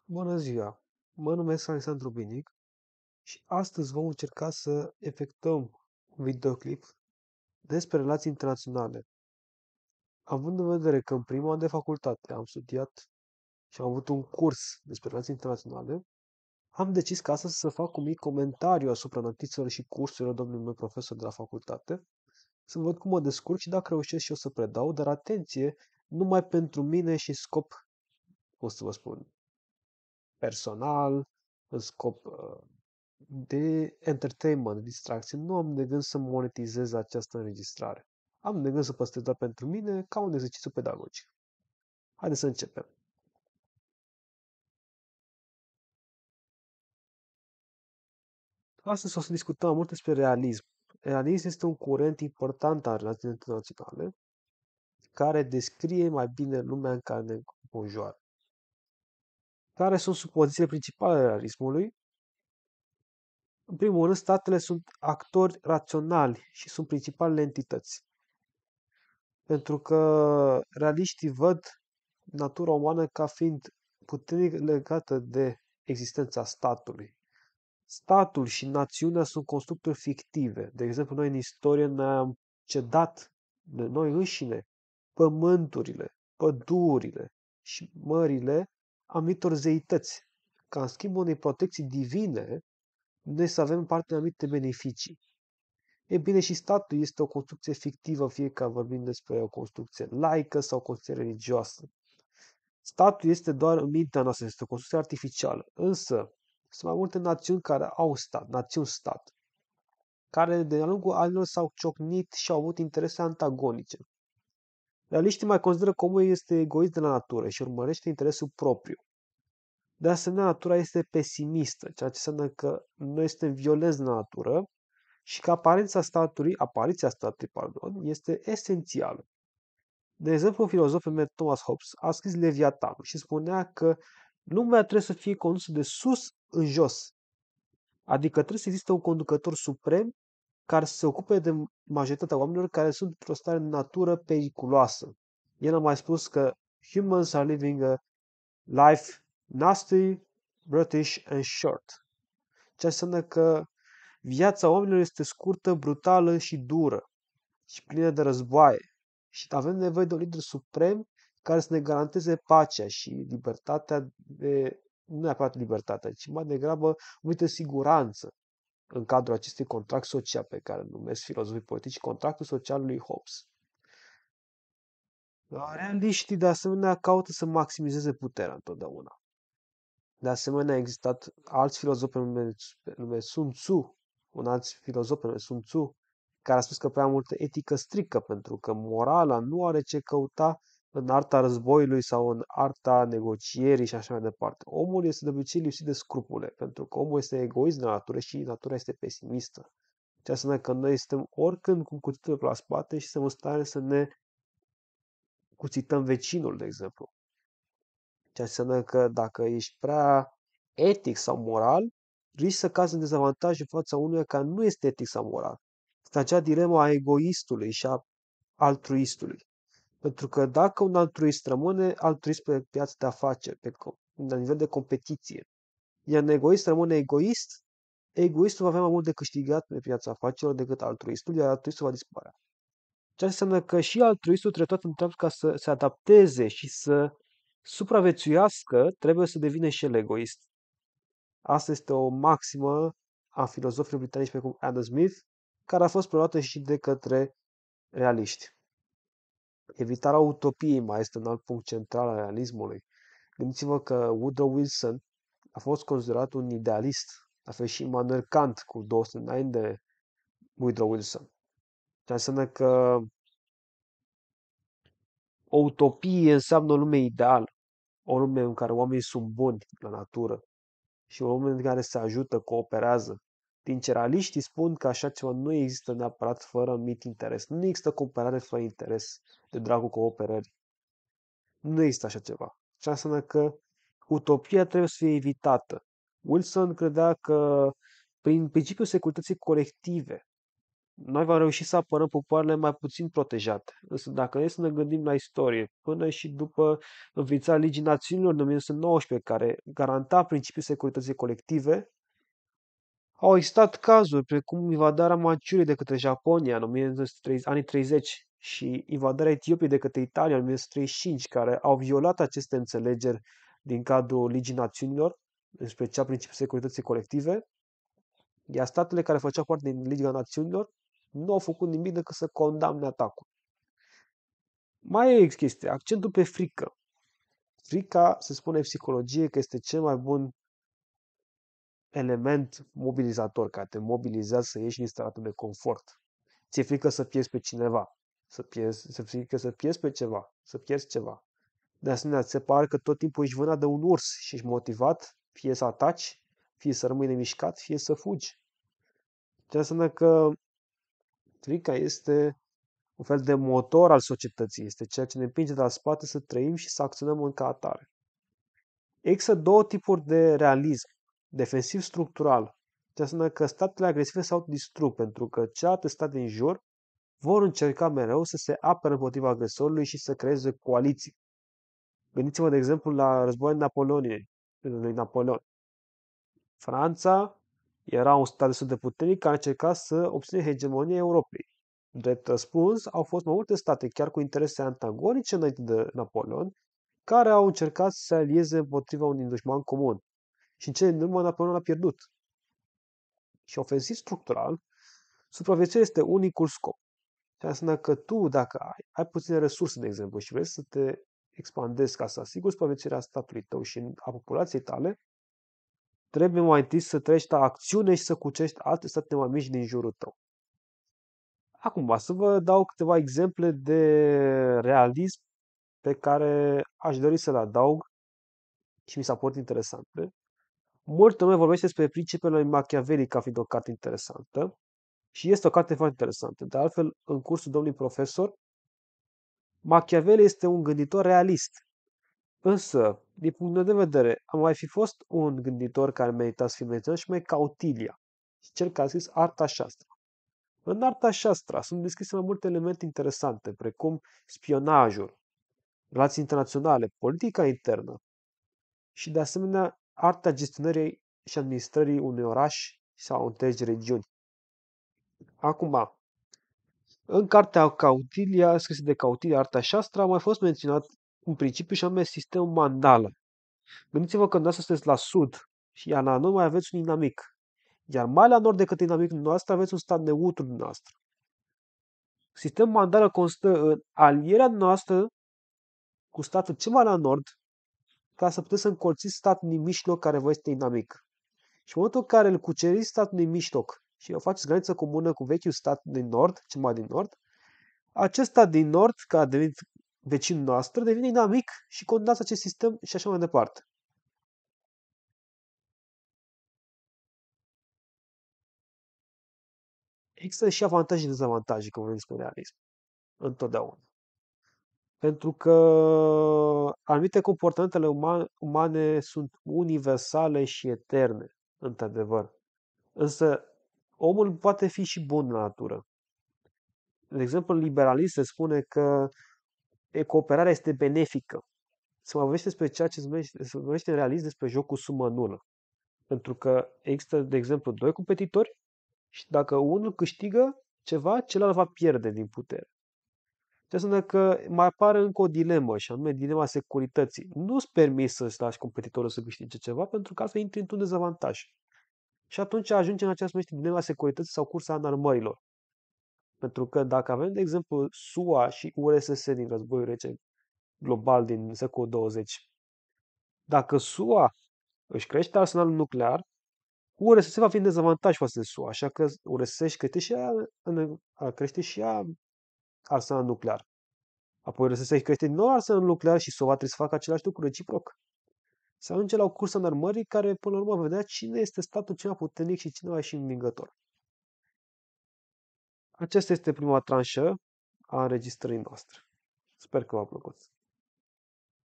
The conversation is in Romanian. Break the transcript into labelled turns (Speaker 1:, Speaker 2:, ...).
Speaker 1: Bună ziua! Mă numesc Alexandru Binic și astăzi vom încerca să efectuăm un videoclip despre relații internaționale. Având în vedere că în primul an de facultate am studiat și am avut un curs despre relații internaționale, am decis ca astăzi să fac un mic comentariu asupra notițelor și cursurilor domnului meu profesor de la facultate, să văd cum mă descurc și dacă reușesc și eu să predau, dar atenție, numai pentru mine și scop, cum să vă spun, personal, în scop de entertainment, de distracție. Nu am de gând să monetizez această înregistrare. Am de gând să păstrez doar pentru mine ca un exercițiu pedagogic. Haideți să începem. Astăzi o să discutăm mult despre realism. Realism este un curent important al relațiilor internaționale care descrie mai bine lumea în care ne înconjoară. Care sunt supozițiile principale ale realismului? În primul rând, statele sunt actori raționali și sunt principalele entități. Pentru că realiștii văd natura umană ca fiind puternic legată de existența statului. Statul și națiunea sunt constructuri fictive. De exemplu, noi în istorie ne-am cedat de noi înșine pământurile, pădurile și mările anumitor zeități, ca în schimb unei protecții divine, noi să avem parte de anumite beneficii. E bine, și statul este o construcție fictivă, fie că vorbim despre o construcție laică sau o construcție religioasă. Statul este doar în mintea noastră, este o construcție artificială. Însă, sunt mai multe națiuni care au stat, națiuni-stat, care de-a lungul anilor s-au ciocnit și au avut interese antagonice. Realiștii mai consideră că omul este egoist de la natură și urmărește interesul propriu. De asemenea, natura este pesimistă, ceea ce înseamnă că noi suntem violenți de la natură și că apariția statului, este esențială. De exemplu, un filozof numit Thomas Hobbes a scris Leviatanul și spunea că lumea trebuie să fie condusă de sus în jos. Adică trebuie să existe un conducător suprem care să se ocupe de majoritatea oamenilor care sunt într-o stare de natură periculoasă. El a mai spus că humans are living a life nasty, brutish and short. Ceea ce înseamnă că viața oamenilor este scurtă, brutală și dură și plină de războaie. Și avem nevoie de un lider suprem care să ne garanteze pacea și libertatea de, nu neapărat libertatea, ci mai degrabă o anumită siguranță în cadrul acestui contract social pe care îl numesc filozofii politici, contractul social lui Hobbes. Realiștii, de asemenea, caută să maximizeze puterea întotdeauna. De asemenea, a existat alți filozofi nume Sun Tzu, un alt filozof nume Sun Tzu, care a spus că prea multă etică strică, pentru că morala nu are ce căuta în arta războiului sau în arta negocierii și așa mai departe. Omul este de obicei lipsit de scrupule, pentru că omul este egoist de natură și natura este pesimistă. Ceea ce înseamnă că noi suntem oricând cu cuțitul pe la spate și suntem în stare să ne cuțităm vecinul, de exemplu. Ceea ce înseamnă că dacă ești prea etic sau moral, risci să cazi în dezavantaj în fața unuia care nu este etic sau moral. Este acea dilemă a egoistului și a altruistului. Pentru că dacă un altruist rămâne altruist pe piața de afaceri, la nivel de competiție, iar un egoist rămâne egoist, egoistul va avea mai mult de câștigat pe piața afacerilor decât altruistul, iar altruistul va dispărea. Ceea ce înseamnă că și altruistul trebuie tot în timp ca să se adapteze și să supraviețuiască, trebuie să devină și el egoist. Asta este o maximă a filozofilor britanici precum Adam Smith, care a fost preluată și de către realiști. Evitarea utopiei mai este un alt punct central al realismului. Gândiți-vă că Woodrow Wilson a fost considerat un idealist, la fel și Immanuel Kant cu 200 înainte de Woodrow Wilson. Ceea ce înseamnă că o utopie înseamnă o lume ideală, o lume în care oamenii sunt buni la natură și o lume în care se ajută, cooperează. Din ce realiștii spun că așa ceva nu există neapărat fără anumit interes. Nu există cooperare fără interes, de dragul cooperării. Nu există așa ceva. Și asta înseamnă că utopia trebuie să fie evitată. Wilson credea că prin principiul securității colective Noi vom reuși să apărăm popoarele mai puțin protejate. Însă dacă e să ne gândim la istorie, până și după înființarea Ligii Națiunilor în 1919, care garanta principiul securității colective, au existat cazuri precum invadarea Manciuriei de către Japonia în 1930, anii 30 și invadarea Etiopiei de către Italia în 1935, care au violat aceste înțelegeri din cadrul Ligii Națiunilor, în special principiul securității colective, iar statele care făceau parte din Liga Națiunilor nu au făcut nimic decât să condamne atacul. Mai e chestia, accentul pe frică. Frica, se spune în psihologie, că este cel mai bun element mobilizator, care te mobilizează să ieși din starea de confort. Ți-e frică să pierzi pe cineva, să frică să pierzi pe ceva, să pierzi ceva. De asemenea, ți se pare că tot timpul ești vânat de un urs și ești motivat, fie să ataci, fie să rămâi nemișcat, fie să fugi. Ce înseamnă că frica este un fel de motor al societății, este ceea ce ne împinge de la spate să trăim și să acționăm în ca atare. Există două tipuri de realism. Defensiv structural. Ce înseamnă că statele agresive se autodistrug pentru că celelalte state din jur vor încerca mereu să se apere împotriva agresorului și să creeze coaliții. Gândiți-vă, de exemplu, la războiul Napoleoniei, lui Napoleon. Franța era un stat destul de puternic care încerca să obține hegemonia Europei. Drept răspuns, au fost mai multe state, chiar cu interese antagonice înainte de Napoleon, care au încercat să se alieze împotriva unui dușman comun. Și în cele din urmă Napoleon a pierdut. Și ofensiv structural, supraviețuirea este unicul scop. Și înseamnă că tu, dacă ai puține resurse, de exemplu, și vrei să te expandezi ca să asiguri supraviețuirea statului tău și a populației tale, trebuie mai întâi să treci la acțiune și să cucești alte state mai mici din jurul tău. Acum, să vă dau câteva exemple de realism pe care aș dori să le adaug și mi s-a părut interesante. Multă lume vorbește despre Principele lui Machiavelli ca fiind o carte interesantă și este o carte foarte interesantă. De altfel, în cursul domnului profesor, Machiavelli este un gânditor realist. Însă, din punct meu de vedere, a mai fi fost un gânditor care merita să fie menționat și mai Cautilia, cel care a scris Arta Shastra. În Arta Shastra sunt descrise mai multe elemente interesante, precum spionajul, relații internaționale, politica internă și, de asemenea, arta gestionării și administrării unui oraș sau întregi regiuni. Acum, în cartea Cautilia, scrisă de Cautilia Arta Shastra, a mai fost menționat un principiu și anume sistemul mandala. Gândiți-vă că dumneavoastră sunteți la sud și iar la nord mai aveți un inamic. Iar mai la nord decât inamicul noastră aveți un stat neutru dumneavoastră. Sistemul mandala constă în alierea noastră cu statul cel mai la nord ca să puteți să încolțiți statul din mijloc care vă este inamic. Și în momentul în care îl cuceriți statul din mijloc și o faceți graniță comună cu vechiul stat din nord, cel mai din nord, acesta din nord, care a devenit vecinul noastră, devine inamic și condamnați acest sistem și așa mai departe. Există și avantaje și dezavantaje când vorbim despre realism. Întotdeauna. Pentru că anumite comportamentele umane sunt universale și eterne, într-adevăr. Însă, omul poate fi și bun la natură. De exemplu, în liberalism se spune că cooperarea este benefică. Se mai vorbește despre ceea ce se vorbește în realism despre jocul sumă nulă. Pentru că există, de exemplu, doi competitori și dacă unul câștigă ceva, celălalt va pierde din putere. Ce înseamnă că mai apare încă o dilemă, și anume dilema securității. Nu-ți permis să-ți lași competitorul să câștige ceva, pentru că altfel intri într-un dezavantaj. Și atunci ajungem la ceea ce se numește dilema securității sau cursa înarmărilor. Pentru că dacă avem, de exemplu, SUA și URSS din războiul rece global din secolul 20, dacă SUA își crește arsenalul nuclear, URSS va fi în dezavantaj față de SUA, așa că URSS își crește și ea arsenalul nuclear. Apoi RSS își crește din nou arsenalul nuclear și SUA trebuie să facă același lucru reciproc. Se ajunge la o cursă în armării care, până la urmă, va vedea cine este statul cel mai puternic și cine va ieși învingător. Aceasta este prima tranșă a înregistrării noastre. Sper că v-a plăcut.